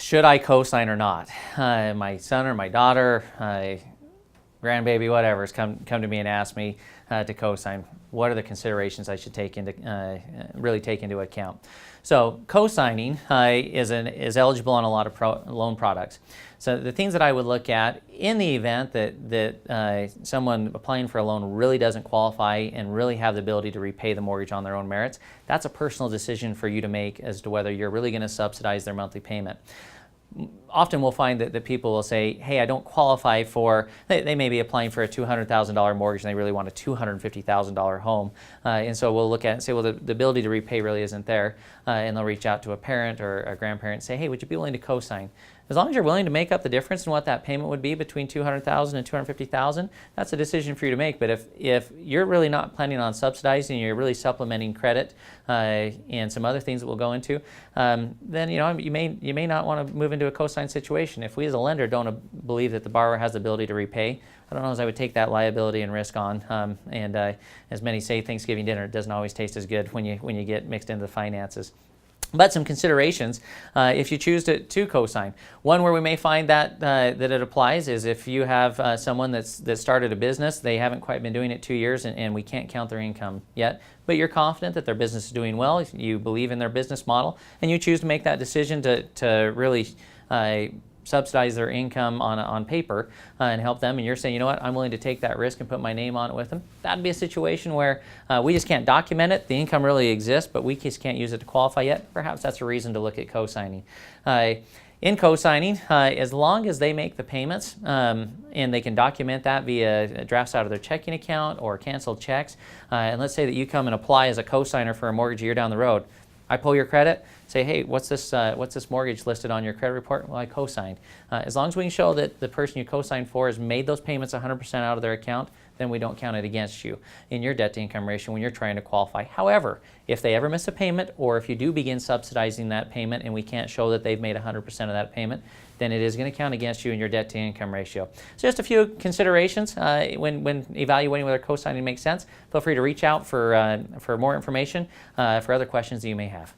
should I co-sign or not? My son or my daughter, grandbaby, whatever, has come to me and asked me to co-sign. What are the considerations I should really take into account? So co-signing is eligible on a lot of loan products. So the things that I would look at in the event that someone applying for a loan really doesn't qualify and really have the ability to repay the mortgage on their own merits, that's a personal decision for you to make as to whether you're really going to subsidize their monthly payment. Often we'll find that people will say, hey, I don't qualify for, they may be applying for a $200,000 mortgage and they really want a $250,000 home. And so we'll look at it and say, well, the ability to repay really isn't there. And they'll reach out to a parent or a grandparent and say, hey, would you be willing to co-sign? As long as you're willing to make up the difference in what that payment would be between $200,000 and $250,000, that's a decision for you to make. But if you're really not planning on subsidizing, you're really supplementing credit and some other things that we'll go into, then you may not want to move into a co-sign situation. If we as a lender don't believe that the borrower has the ability to repay, I don't know as I would take that liability and risk on. And as many say, Thanksgiving dinner doesn't always taste as good when you get mixed into the finances. But some considerations if you choose to co-sign. One where we may find that it applies is if you have someone that started a business, they haven't quite been doing it 2 years and we can't count their income yet, but you're confident that their business is doing well, you believe in their business model, and you choose to make that decision to really subsidize their income on paper and help them, and you're saying, you know what, I'm willing to take that risk and put my name on it with them. That'd be a situation where we just can't document it. The income really exists, but we just can't use it to qualify yet. Perhaps that's a reason to look at co-signing. In co-signing, as long as they make the payments and they can document that via drafts out of their checking account or canceled checks, and let's say that you come and apply as a co-signer for a mortgage a year down the road, I pull your credit, say, hey, what's this mortgage listed on your credit report? Well, I co-signed. As long as we can show that the person you co-signed for has made those payments 100% out of their account, then we don't count it against you in your debt-to-income ratio when you're trying to qualify. However, if they ever miss a payment or if you do begin subsidizing that payment and we can't show that they've made 100% of that payment, then it is going to count against you in your debt-to-income ratio. So just a few considerations when evaluating whether co-signing makes sense. Feel free to reach out for more information for other questions that you may have.